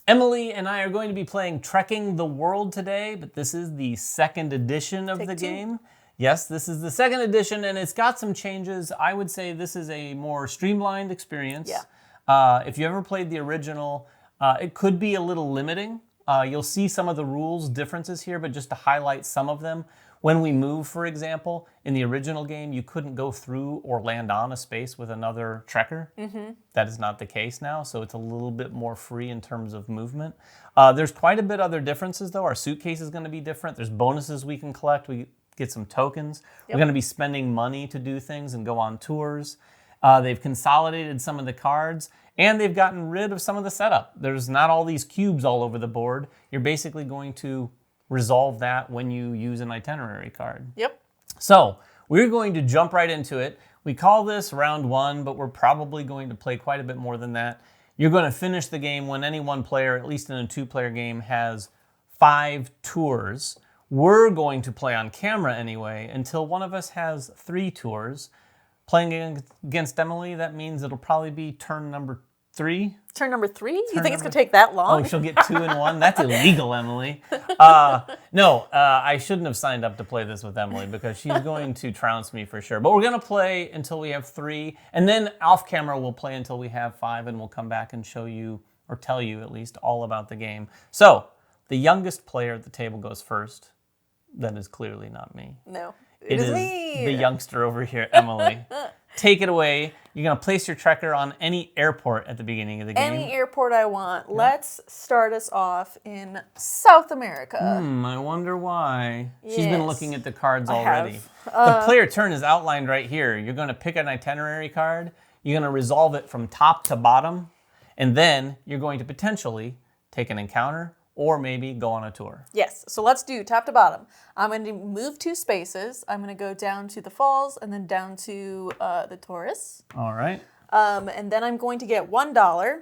Emily and I are going to be playing Trekking the World today, but this is the second edition of the game. Yes, this is the second edition, and it's got some changes. I would say this is a more streamlined experience. Yeah. If you ever played the original, it could be a little limiting. You'll see some of the rules differences here, but just to highlight some of them. When we move, for example, in the original game, you couldn't go through or land on a space with another trekker. That is not the case now, so it's a little bit more free in terms of movement. There's quite a bit other differences, though. Our suitcase is going to be different. There's bonuses we can collect. We get some tokens. Yep. We're going to be spending money to do things and go on tours. They've consolidated some of the cards, and they've gotten rid of some of the setup. There's not all these cubes all over the board. You're basically going to resolve that when you use an itinerary card. Yep. So we're going to jump right into it. We call this round one, but we're probably going to play quite a bit more than that. You're going to finish the game when any one player, at least in a two-player game, has 5 tours. We're going to play on camera anyway until one of us has 3 tours. Playing against Emily, that means it'll probably be turn number 3. Turn number 3? You think it's going to take that long? Oh, she'll get 2 in 1? That's illegal, Emily. No, I shouldn't have signed up to play this with Emily because she's going to trounce me for sure. But we're going to play until we have 3, and then off camera we'll play until we have 5, and we'll come back and show you, or tell you at least, all about the game. So, the youngest player at the table goes first. That is clearly not me. No, it is me. The youngster over here, Emily. Take it away. You're going to place your trekker on any airport at the beginning of the game. Any airport I want. Yeah. Let's start us off in South America. I wonder why. Yes. She's been looking at the cards already. The player turn is outlined right here. You're going to pick an itinerary card. You're going to resolve it from top to bottom. And then you're going to potentially take an encounter or maybe go on a tour. Yes, so let's do top to bottom. I'm going to move 2 spaces. I'm going to go down to the falls and then down to the Taurus. All right. And then I'm going to get $1.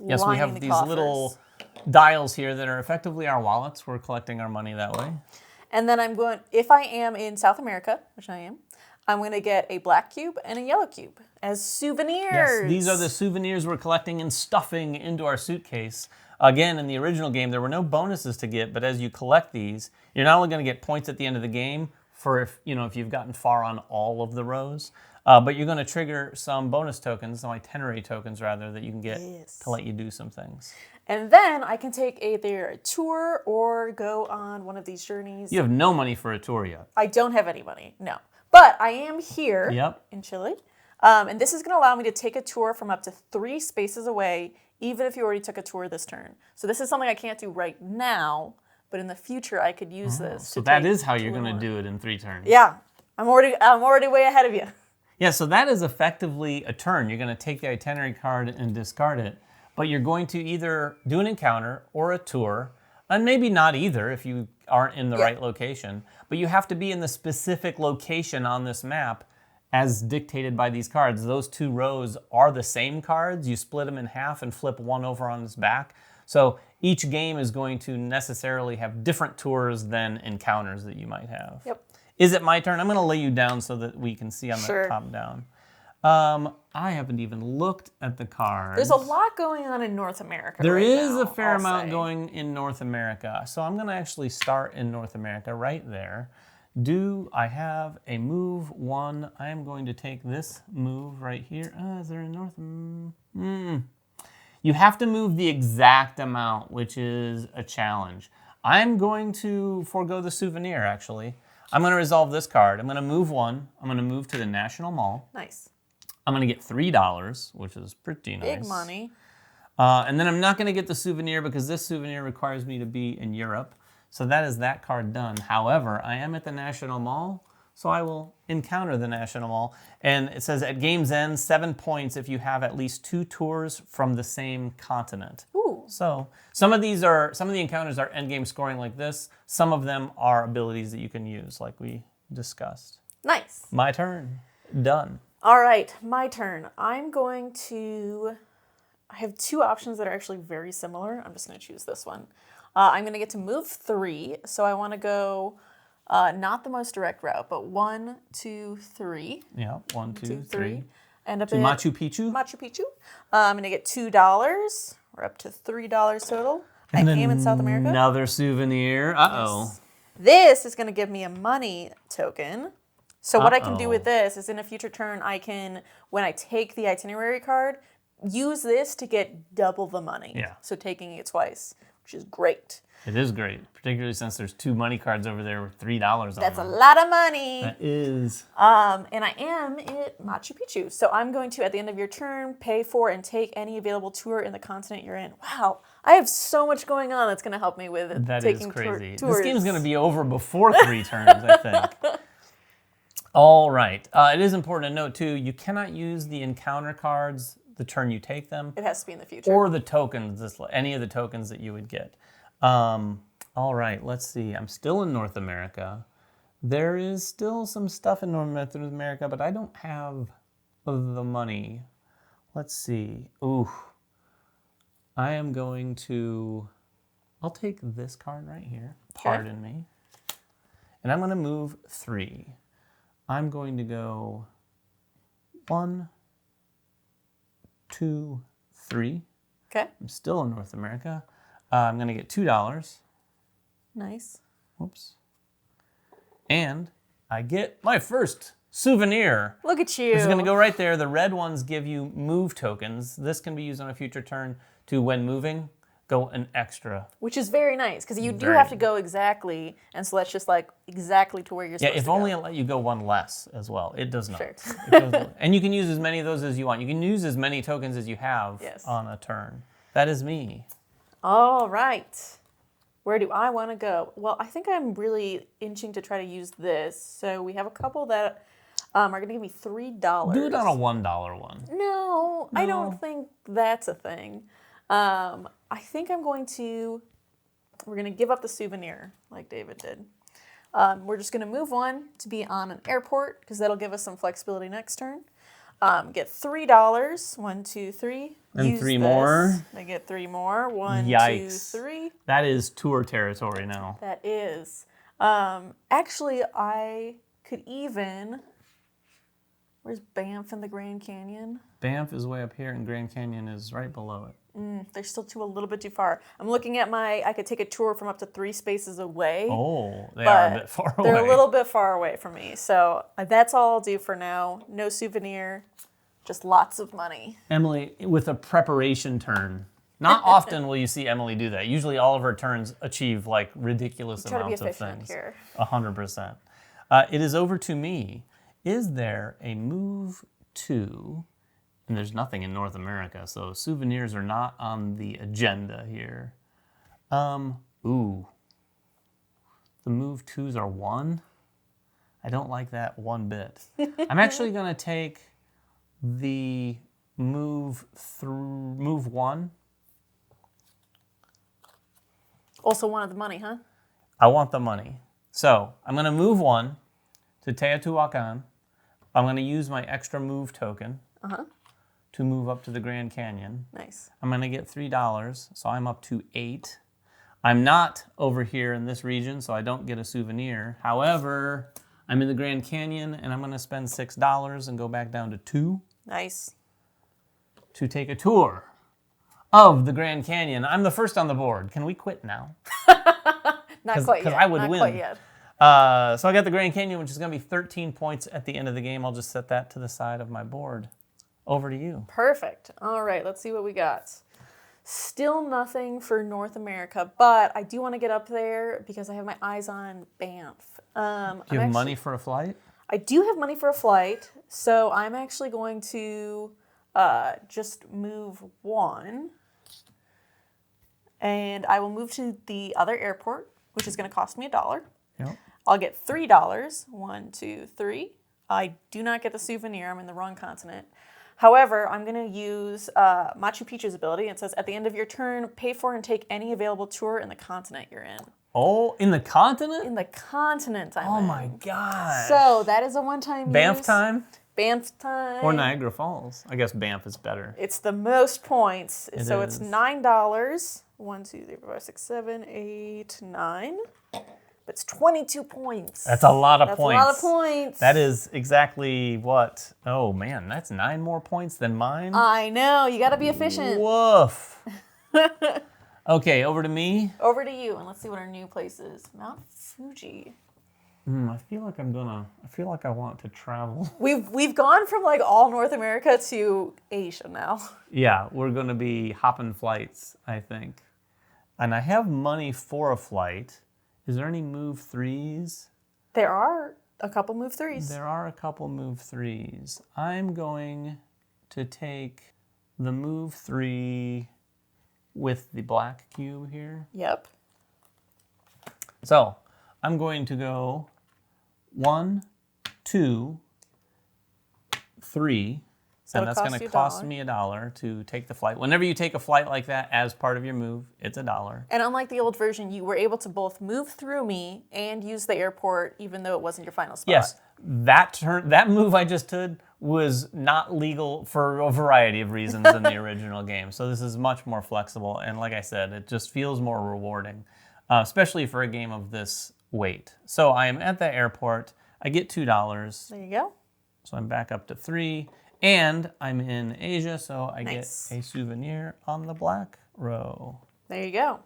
Yes, we have these little dials here that are effectively our wallets. We're collecting our money that way. And then I'm going, if I am in South America, which I am, I'm going to get a black cube and a yellow cube as souvenirs. Yes, these are the souvenirs we're collecting and stuffing into our suitcase. Again, in the original game, there were no bonuses to get, but as you collect these, you're not only going to get points at the end of the game for if you've gotten far on all of the rows, but you're going to trigger some bonus tokens, some itinerary tokens rather, that you can get to let you do some things. And then I can take either a tour or go on one of these journeys. You have no money for a tour yet. I don't have any money, no. But I am here in Chile, and this is going to allow me to take a tour from up to 3 spaces away, even if you already took a tour this turn. So this is something I can't do right now, but in the future I could use this. So that is how you're going to do it in 3 turns. Yeah, I'm already way ahead of you. Yeah, so that is effectively a turn. You're going to take the itinerary card and discard it, but you're going to either do an encounter or a tour, and maybe not either if you aren't in the right location, but you have to be in the specific location on this map as dictated by these cards. Those 2 rows are the same cards. You split them in half and flip one over on its back. So each game is going to necessarily have different tours than encounters that you might have. Yep. Is it my turn? I'm going to lay you down so that we can see on the top down. I haven't even looked at the cards. There's a lot going on in North America. There is a fair amount going in North America. So I'm going to actually start in North America right there. Do I have a move 1? I am going to take this move right here. Is there a North? You have to move the exact amount, which is a challenge. I'm going to forego the souvenir, actually. I'm going to resolve this card. I'm going to move 1. I'm going to move to the National Mall. Nice. I'm going to get $3, which is pretty nice. Big money. And then I'm not going to get the souvenir because this souvenir requires me to be in Europe. So that is that card done. However, I am at the National Mall, so I will encounter the National Mall. And it says at game's end, 7 points if you have at least 2 tours from the same continent. Ooh. So some of the encounters are endgame scoring like this. Some of them are abilities that you can use, like we discussed. Nice. My turn. Done. All right, my turn. I have 2 options that are actually very similar. I'm just going to choose this one. I'm going to get to move 3, so I want to go not the most direct route, but 1, 2, 3. Yeah, 1, 2, 3. End up to in Machu Picchu. Machu Picchu. I'm going to get $2 We're up to $3 total. And I am in South America. Another souvenir. Uh-oh. This is going to give me a money token. So what I can do with this is in a future turn, I can, when I take the itinerary card, use this to get double the money. Yeah. So taking it twice, which is great. It is great, particularly since there's 2 money cards over there with $3 on them. That's a lot of money. That is. And I am at Machu Picchu. So I'm going to, at the end of your turn, pay for and take any available tour in the continent you're in. Wow. I have so much going on that's going to help me with taking crazy. tours. This game's going to be over before 3 turns, I think. All right. It is important to note, too, you cannot use the encounter cards the turn you take them. It has to be in the future. Or the tokens, any of the tokens that you would get. All right, let's see. I'm still in North America. There is still some stuff in North America, but I don't have the money. Let's see. Ooh. I am going to... I'll take this card right here. Pardon me. And I'm going to move 3. I'm going to go 1, 2, 3. Okay. I'm still in North America. I'm going to get $2. Nice. Whoops. And I get my first souvenir. Look at you. This is going to go right there. The red ones give you move tokens. This can be used on a future turn to, when moving, go an extra. Which is very nice, because you do have to go exactly, and so that's just like exactly to where you're supposed to go. Yeah, if only it let you go 1 less as well. It does not. Sure. And you can use as many of those as you want. You can use as many tokens as you have on a turn. That is me. All right. Where do I want to go? Well, I think I'm really inching to try to use this. So we have a couple that are going to give me $3. Do it on a $1 one. No, I don't think that's a thing. I think I'm going to, we're going to give up the souvenir like David did. We're just going to move 1 to be on an airport, because that'll give us some flexibility next turn. Get $3. 1, 2, 3. And Use 3 this. more. I get 3 more. 1, Yikes. 2, 3. That is tour territory now. That is. Actually, I could even... Where's Banff in the Grand Canyon? Banff is way up here, and Grand Canyon is right below it. They're still a little bit too far. I'm looking at I could take a tour from up to 3 spaces away. Oh, they are a bit far away. They're a little bit far away from me. So that's all I'll do for now. No souvenir, just lots of money. Emily, with a preparation turn. Not often will you see Emily do that. Usually all of her turns achieve like ridiculous amounts of things. Here. 100%. It is over to me. Is there a move to... And there's nothing in North America, so souvenirs are not on the agenda here. Ooh. The move 2s are 1. I don't like that one bit. I'm actually going to take the move 1. Also wanted the money, huh? I want the money. So I'm going to move 1 to Teotihuacan. I'm going to use my extra move token. To move up to the Grand Canyon. Nice. I'm going to get $3, so I'm up to 8. I'm not over here in this region, so I don't get a souvenir. However, I'm in the Grand Canyon, and I'm going to spend $6 and go back down to 2. Nice. To take a tour of the Grand Canyon. I'm the first on the board. Can we quit now? Not quite yet. Because I would Not win. quite yet. So I got the Grand Canyon, which is going to be 13 points at the end of the game. I'll just set that to the side of my board. Over to you. Perfect. All right, let's see what we got. Still nothing for North America, but I do want to get up there because I have my eyes on Banff. Do you have money for a flight? I do have money for a flight, so I'm actually going to just move 1. And I will move to the other airport, which is going to cost me $1. Yep. I'll get $3. 1, 2, 3. I do not get the souvenir. I'm in the wrong continent. However, I'm going to use Machu Picchu's ability. It says, at the end of your turn, pay for and take any available tour in the continent you're in. Oh, in the continent? In the continent I'm in. Oh my God. So that is a one-time Banff use. time? Banff time. Or Niagara Falls. I guess Banff is better. It's the most points. It so is. It's $9. 1, 2, 3, 4, 5, 6, 7, 8, 9. It's 22 points. That's a lot of points. That's a lot of points. That is exactly what? Oh man, that's 9 more points than mine. I know. You got to be efficient. Woof. Okay, over to me. Over to you, and let's see what our new place is. Mount Fuji. I feel like I want to travel. We've gone from like all North America to Asia now. Yeah, we're going to be hopping flights, I think. And I have money for a flight. Is there any move 3s? There are a couple move 3s. There are a couple move 3s. I'm going to take the move 3 with the black cube here. Yep. So I'm going to go 1, 2, 3, So and that's going to cost me $1 to take the flight. Whenever you take a flight like that as part of your move, it's $1. And unlike the old version, you were able to both move through me and use the airport, even though it wasn't your final spot. Yes, that move I just did was not legal for a variety of reasons in the original game. So this is much more flexible, and like I said, it just feels more rewarding, especially for a game of this weight. So I am at the airport. I get $2. There you go. So I'm back up to 3, and I'm in Asia, so I Nice. get a souvenir on the black row. There you go.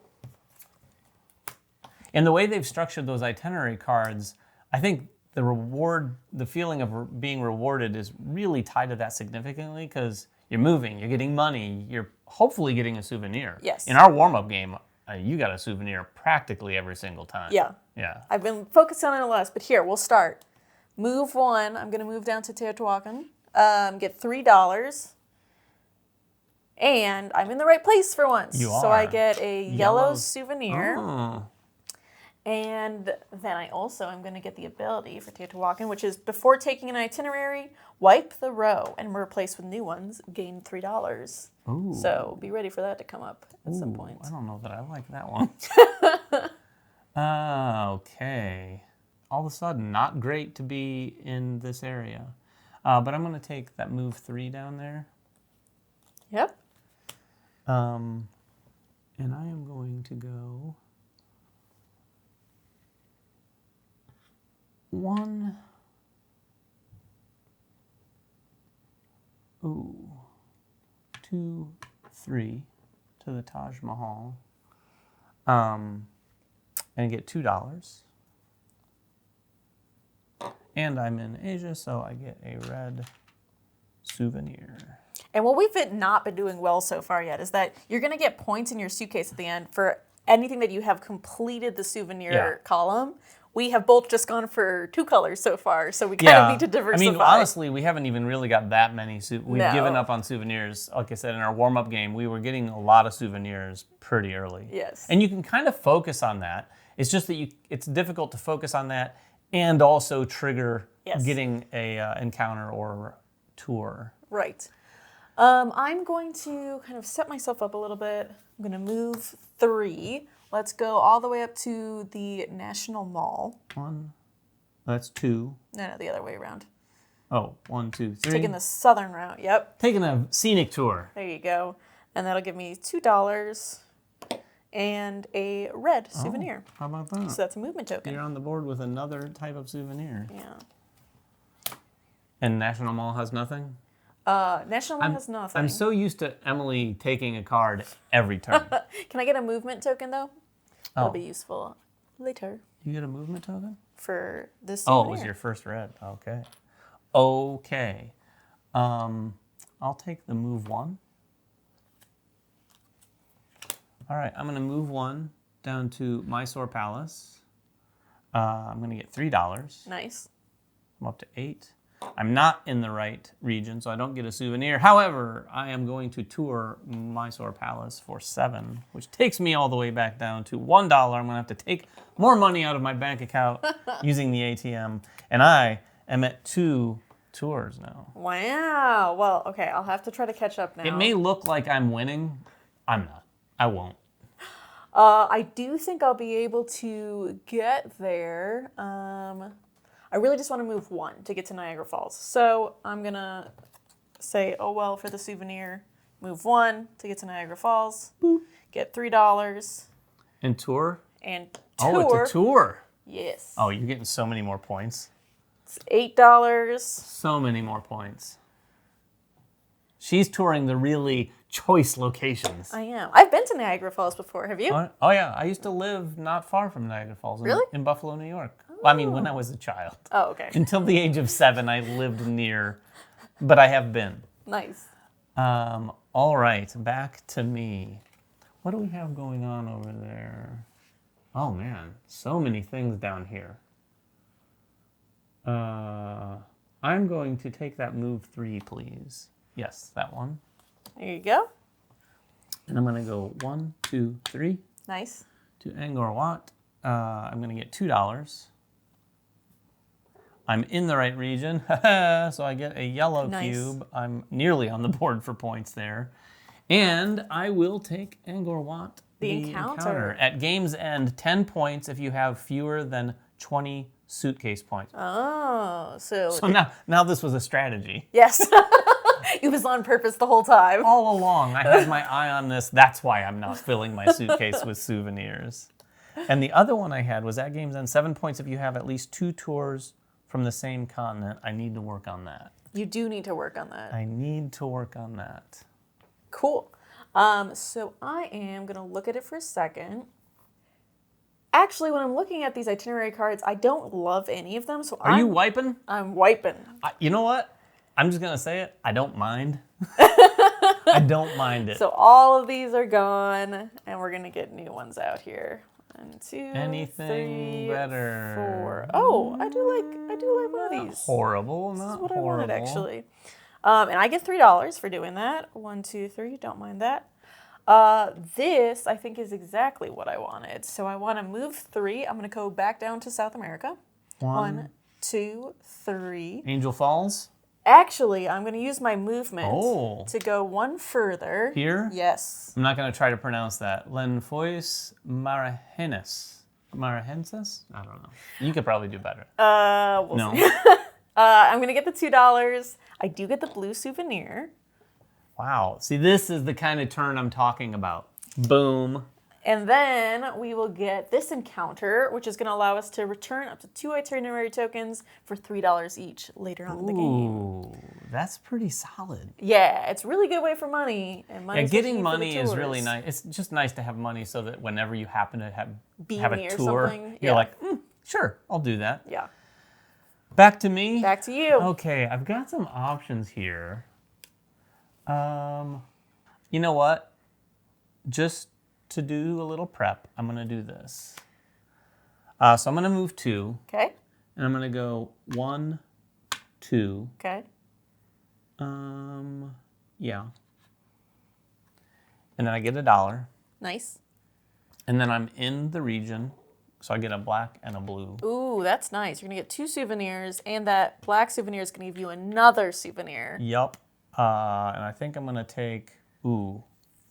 And the way they've structured those itinerary cards, I think the feeling of being rewarded is really tied to that significantly, because you're moving, you're getting money, you're hopefully getting a souvenir. Yes. In our warm-up game, you got a souvenir practically every single time. Yeah. Yeah. I've been focused on it less, but here, we'll start. Move 1, I'm going to move down to Teotihuacan, get $3, and I'm in the right place for once. You So are. I get a yellow Yellow. souvenir. Oh. And then I also am going to get the ability for Teotihuacan, which is before taking an itinerary, wipe the row and replace with new ones, gain $3. Ooh. So be ready for that to come up at some point. I don't know that I like that one. Okay. All of a sudden, not great to be in this area. But I'm going to take that move 3 down there. Yep. And I am going to go 1. Ooh. 2, 3 to the Taj Mahal. And get $2. And I'm in Asia, so I get a red souvenir. And what we've not been doing well so far yet is that you're going to get points in your suitcase at the end for anything that you have completed the souvenir column. We have both just gone for 2 colors so far, so we kind of need to diversify. I mean, honestly, we haven't even really got that many. We've given No. up on souvenirs. Like I said, in our warm-up game, we were getting a lot of souvenirs pretty early. Yes. And you can kind of focus on that. It's just that it's difficult to focus on that and also trigger getting a encounter or tour. Right. I'm going to kind of set myself up a little bit. I'm going to move 3. Let's go all the way up to the National Mall. 1. That's 2. No, the other way around. Oh, 1, 2, 3. Taking the southern route. Yep. Taking a scenic tour. There you go. And that'll give me $2 and a red souvenir. How about that? So that's a movement token. You're on the board with another type of souvenir. Yeah. And National Mall has nothing? National Mall has nothing. I'm so used to Emily taking a card every turn. Can I get a movement token, though? That'll Oh. be useful later You get a movement token? for this souvenir. Oh, it was your first red. Okay. Okay. I'll take the move 1. All right, I'm going to move 1 down to Mysore Palace. I'm going to get $3. Nice. I'm up to 8. I'm not in the right region, so I don't get a souvenir. However, I am going to tour Mysore Palace for 7, which takes me all the way back down to $1. I'm going to have to take more money out of my bank account using the ATM, and I am at 2 tours now. Wow. Well, okay, I'll have to try to catch up now. It may look like I'm winning. I'm not. I won't. I do think I'll be able to get there. I really just want to move 1 to get to Niagara Falls. So I'm going to say, oh, well, for the souvenir, move 1 to get to Niagara Falls, Boop. get $3, And tour? and tour. Oh, it's a tour. Yes. Oh, you're getting so many more points. It's $8. So many more points. She's touring the really choice locations. I am. I've been to Niagara Falls before. Have you? Oh yeah, I used to live not far from Niagara Falls. Really? In Buffalo, New York. Well, I mean, when I was a child. Oh, okay. Until the age of 7, I lived near, but I have been. Nice. All right, back to me. What do we have going on over there? Oh man, so many things down here. I'm going to take that move 3, please. Yes, that one. There you go. And I'm going to go 1, 2, 3. Nice. To Angkor Wat. I'm going to get $2. I'm in the right region, so I get a yellow cube. I'm nearly on the board for points there. And I will take Angkor Wat, the encounter. At game's end, 10 points if you have fewer than 20 suitcase points. Oh, so now this was a strategy. Yes. It was on purpose the whole time. All along, I had my eye on this. That's why I'm not filling my suitcase with souvenirs. And the other one I had was at game's end, 7 points if you have at least 2 tours from the same continent. I need to work on that. You do need to work on that. I need to work on that. Cool. So I am going to look at it for a second. Actually, when I'm looking at these itinerary cards, I don't love any of them. So Are you wiping? I'm wiping. You know what? I'm just going to say it. I don't mind. I don't mind it. So all of these are gone, and we're going to get new ones out here. 1, 2, Anything 3, better. 4. Oh, I do like one of these. Horrible, This not is what horrible. I wanted, actually. And I get $3 for doing that. 1, 2, 3. Don't mind that. This, I think, is exactly what I wanted. So I want to move 3. I'm going to go back down to South America. 1, 2, 3. Angel Falls? Actually, I'm going to use my movement to go one further. Here? Yes. I'm not going to try to pronounce that. Lenfois Marahensis. Marahensis? I don't know. You could probably do better. We'll see. I'm going to get the $2. I do get the blue souvenir. Wow. See, this is the kind of turn I'm talking about. Boom. And then we will get this encounter, which is going to allow us to return up to 2 itinerary tokens for $3 each later on in the game. Ooh, that's pretty solid. Yeah, it's a really good way for money. And getting money is really nice. It's just nice to have money so that whenever you happen to have a tour, you're like, sure, I'll do that. Yeah. Back to me? Back to you. Okay, I've got some options here. You know what? Just to do a little prep, I'm going to do this. So I'm going to move 2. Okay. And I'm going to go 1, 2. Okay. Yeah. And then I get $1. Nice. And then I'm in the region, so I get a black and a blue. Ooh, that's nice. You're going to get 2 souvenirs, and that black souvenir is going to give you another souvenir. Yup. And I think I'm going to take,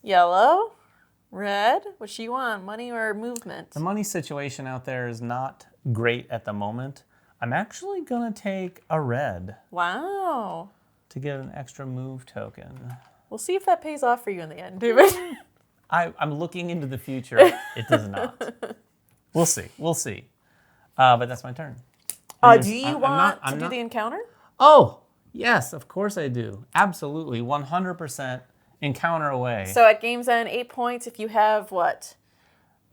yellow, red. What do you want, money or movement? The money situation out there is not great at the moment. I'm actually going to take a red. Wow. To get an extra move token. We'll see if that pays off for you in the end, David. I'm looking into the future. It does not. We'll see. We'll see. But that's my turn. Do you want to do the encounter? Oh, yes, of course I do. Absolutely. 100% encounter away. So at game's end, 8 points if you have what?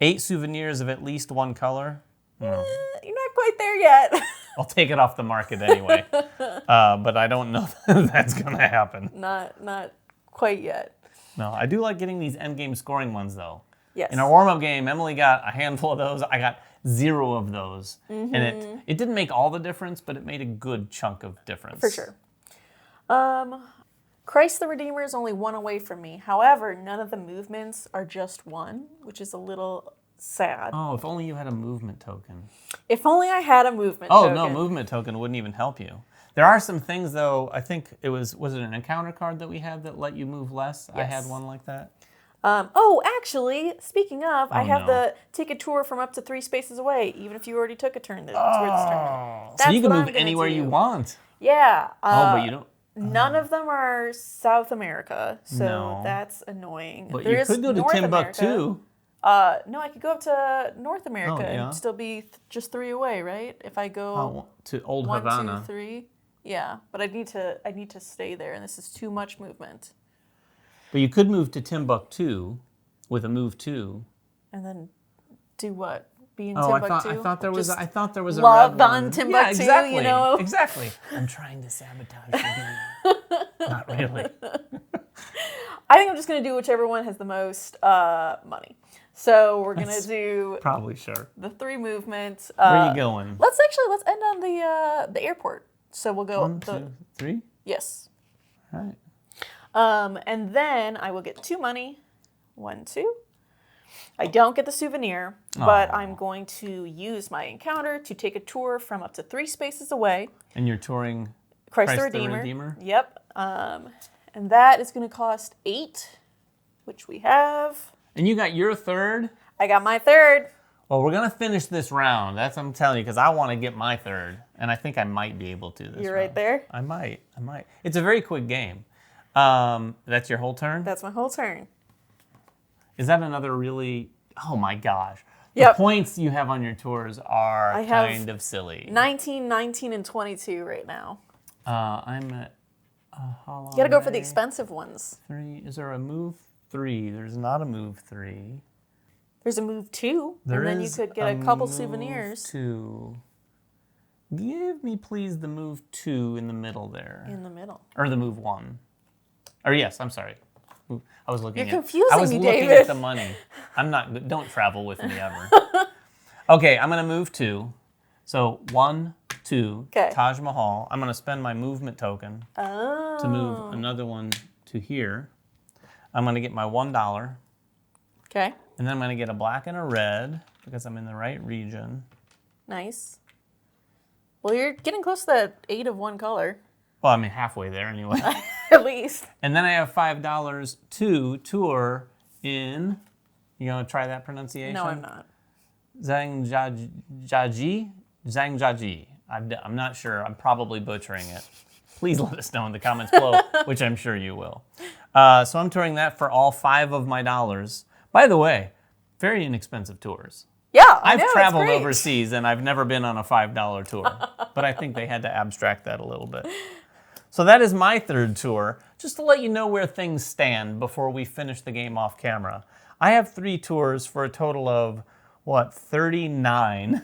8 souvenirs of at least 1 color. You're not quite there yet. I'll take it off the market anyway. But I don't know if that's going to happen. Not quite yet. No, I do like getting these endgame scoring ones, though. Yes. In our warm-up game, Emily got a handful of those. I got 0 of those. Mm-hmm. And it didn't make all the difference, but it made a good chunk of difference. For sure. Christ the Redeemer is only 1 away from me. However, none of the movements are just 1, which is a little sad. Oh, if only you had a movement token. If only I had a movement token. Oh, no, movement token wouldn't even help you. There are some things, though. I think it was it an encounter card that we had that let you move less? Yes. I had one like that. Actually, speaking of, I have the take a tour from up to 3 spaces away, even if you already took a turn towards this tournament. So you can move anywhere you want. Yeah. But you don't. None of them are South America, so that's annoying. But you could go to Timbuktu. No, I could go up to North America and still be just 3 away, right? If I go to Old 1, Havana. 2, 3. Yeah, but I need to stay there, and this is too much movement. But you could move to Timbuktu with a move 2. And then do what? Be in I Timbuktu? thought there was a love red one. on Timbuktu, yeah, exactly, you know? Exactly. I'm trying to sabotage the game. Not really. I think I'm just going to do whichever one has the most money. So we're going to do probably sure the 3 movements. Where are you going? Let's end on the airport. So we'll go 1, 2, 3. Yes. All right. And then I will get 2 money. 1, 2. I don't get the souvenir, but I'm going to use my encounter to take a tour from up to 3 spaces away. And you're touring Christ the Redeemer. Yep. And that is going to cost 8, which we have. And you got your 3rd? I got my 3rd. Well, we're going to finish this round. That's what I'm telling you, because I want to get my 3rd. And I think I might be able to this You're round. right there? I might. It's a very quick game. That's your whole turn? That's my whole turn. Is that another really... Oh, my gosh. Yep. The points you have on your tours are kind of silly. 19, 19, and 22 right now. I'm at... You got to go for the expensive ones. 3. Is there a move 3? There's not a move 3. There's a move 2. And then you could get a couple souvenirs. 2. Give me, please, the move 2 in the middle there. In the middle. Or the move 1. Or yes, I'm sorry. I was looking You're confusing me, David. looking at the money. I'm not. Don't travel with me ever. Okay, I'm gonna move 2. So 1, 2. Okay. Taj Mahal. I'm gonna spend my movement token to move another one to here. I'm gonna get my $1. Okay. And then I'm gonna get a black and a red because I'm in the right region. Nice. Well, you're getting close to that 8 of one color. Well, I mean halfway there anyway. At least. And then I have $5 to tour in, you gonna try that pronunciation? No, I'm not. Zhangjiaji? Zhangjiaji. I'm not sure. I'm probably butchering it. Please let us know in the comments below, which I'm sure you will. So I'm touring that for all 5 of my dollars. By the way, very inexpensive tours. Yeah, I know, I've traveled it's great. overseas and I've never been on a $5 tour, but I think they had to abstract that a little bit. So that is my 3rd tour, just to let you know where things stand before we finish the game off camera. I have 3 tours for a total of, 39?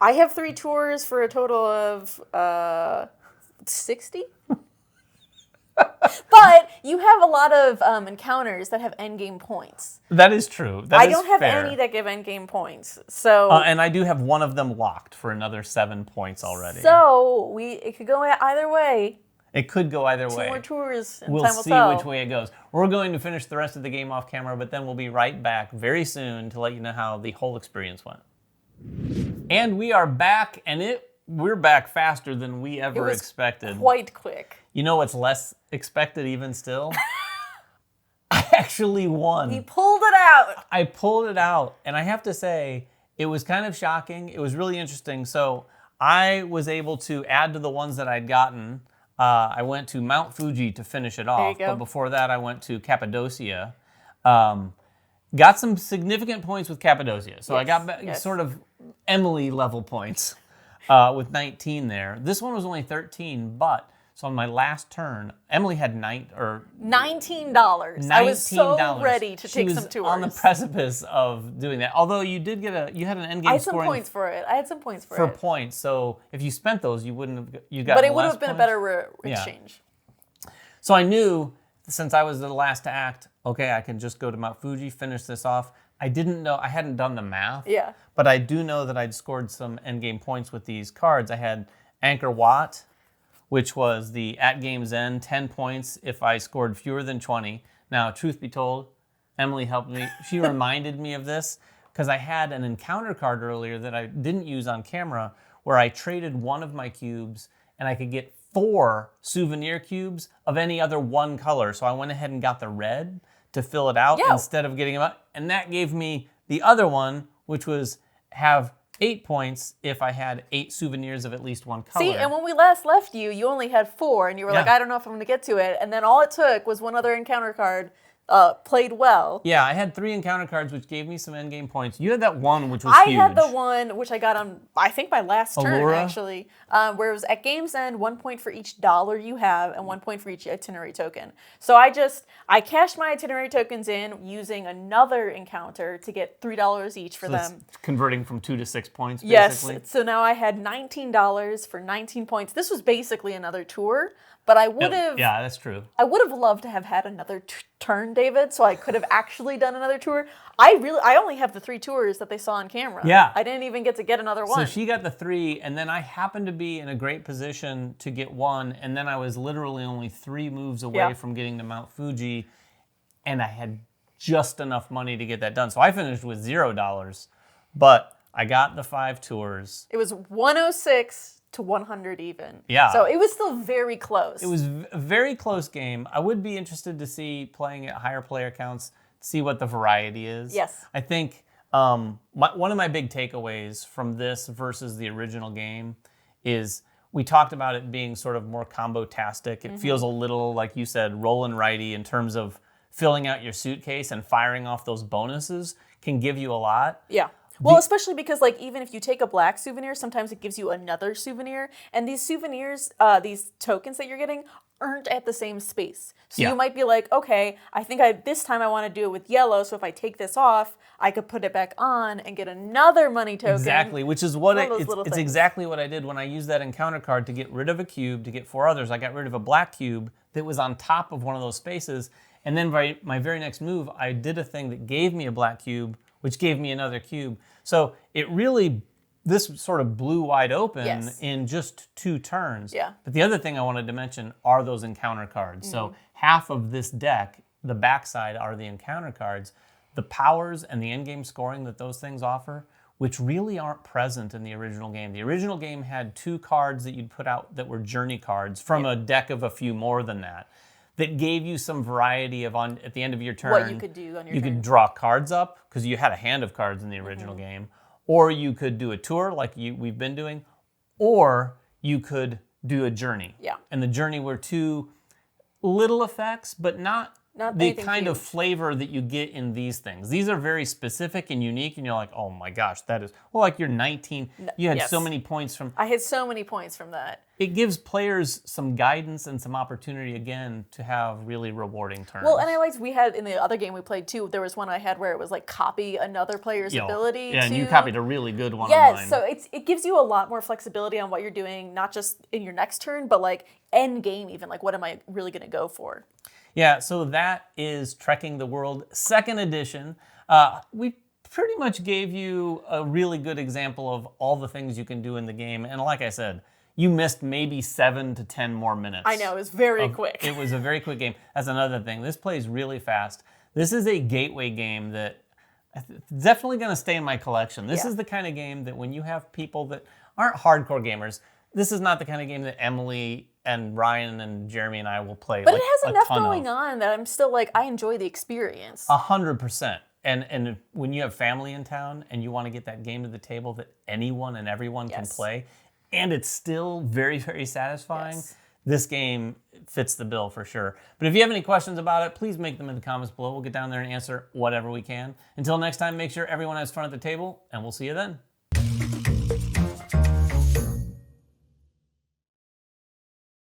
I have 3 tours for a total of 60. But you have a lot of encounters that have endgame points. That is true. I don't have any that give endgame points. So and I do have one of them locked for another 7 points already. So it could go either way. It could go either way. 2 more tours, and we'll time will see tell. which way it goes. We're going to finish the rest of the game off camera, but then we'll be right back very soon to let you know how the whole experience went. And we are back, and we're back faster than we ever expected. Quite quick. You know what's less expected even still? I actually won. He pulled it out. I pulled it out, and I have to say, it was kind of shocking. It was really interesting. So I was able to add to the ones that I'd gotten. I went to Mount Fuji to finish it off. There you go. But before that, I went to Cappadocia. Got some significant points with Cappadocia. So I got sort of Emily level points with 19 there. This one was only 13, but so on my last turn, Emily had $19. I was so ready to take some tours. She was on the precipice of doing that. Although you had an endgame score. I had some points for it. For points, so if you spent those, you wouldn't have. You got. But it would have points. been a better exchange. So I knew, since I was the last to act, okay, I can just go to Mount Fuji, finish this off. I didn't know, I hadn't done the math. Yeah. But I do know that I'd scored some endgame points with these cards. I had Angkor Wat, which was the at game's end, 10 points if I scored fewer than 20. Now, truth be told, Emily helped me. She reminded me of this because I had an encounter card earlier that I didn't use on camera where I traded one of my cubes and I could get 4 souvenir cubes of any other one color. So I went ahead and got the red to fill it out instead of getting them out. And that gave me the other one, which was have 8 points if I had 8 souvenirs of at least one color. See, and when we last left you, you only had 4, and you were like, I don't know if I'm going to get to it. And then all it took was one other encounter card played well. Yeah, I had 3 encounter cards, which gave me some endgame points. You had that one, which was I huge. had the one, which I got on, I think, my last turn, Allura? actually, where it was at game's end, 1 point for each dollar you have and 1 point for each itinerary token. So I cashed my itinerary tokens in using another encounter to get $3 each for them. Converting from 2 to 6 points, basically. Yes, so now I had $19 for 19 points. This was basically another tour, but I would have... Yeah, that's true. I would have loved to have had another turn, David, so I could have actually done another tour. I only have the 3 tours that they saw on camera. Yeah. I didn't even get to get another one. So she got the 3, and then I happened to be in a great position to get 1, and then I was literally only 3 moves away from getting to Mount Fuji, and I had just enough money to get that done. So I finished with $0, but I got the 5 tours. It was 106 to 100 even. Yeah. So it was still very close. It was a very close game. I would be interested to see, playing at higher player counts, see what the variety is. Yes. I think one of my big takeaways from this versus the original game is we talked about it being sort of more combo-tastic. It feels a little, like you said, roll and righty in terms of filling out your suitcase and firing off those bonuses can give you a lot. Yeah. Well, especially because, like, even if you take a black souvenir, sometimes it gives you another souvenir. And these souvenirs, these tokens that you're getting, aren't at the same space. So you might be like, okay, I think this time I want to do it with yellow. So if I take this off, I could put it back on and get another money token. Exactly, which is what it's exactly what I did when I used that encounter card to get rid of a cube, to get 4 others. I got rid of a black cube that was on top of one of those spaces. And then by my very next move, I did a thing that gave me a black cube, which gave me another cube. So it really, this sort of blew wide open in just 2 turns. Yeah. But the other thing I wanted to mention are those encounter cards. So half of this deck, the backside, are the encounter cards. The powers and the endgame scoring that those things offer, which really aren't present in the original game. The original game had 2 cards that you'd put out that were journey cards from a deck of a few more than that gave you some variety of, at the end of your turn, what you could do on your turn. You could draw cards up, because you had a hand of cards in the original game, or you could do a tour like we've been doing, or you could do a journey. Yeah. And the journey were 2 little effects, but not the kind of flavor that you get in these things. These are very specific and unique, and you're like, oh my gosh, that is... Well, like you're 19, you had so many points from... I had so many points from that. It gives players some guidance and some opportunity, again, to have really rewarding turns. Well, and I liked, we had, in the other game we played too, there was one I had where it was like copy another player's ability. Yeah, and you copied a really good one of mine. So it gives you a lot more flexibility on what you're doing, not just in your next turn, but like end game even. Like, what am I really going to go for? Yeah, so that is Trekking the World 2nd edition. We pretty much gave you a really good example of all the things you can do in the game. And like I said, you missed maybe 7 to 10 more minutes. I know, it was very quick. It was a very quick game. That's another thing. This plays really fast. This is a gateway game that definitely going to stay in my collection. This is the kind of game that when you have people that aren't hardcore gamers, this is not the kind of game that Emily and Ryan and Jeremy and I will play. But it has enough going on that I'm still like, I enjoy the experience. 100%. And when you have family in town and you want to get that game to the table that anyone and everyone can play, and it's still very, very satisfying, this game fits the bill for sure. But if you have any questions about it, please make them in the comments below. We'll get down there and answer whatever we can. Until next time, make sure everyone has fun at the table, and we'll see you then.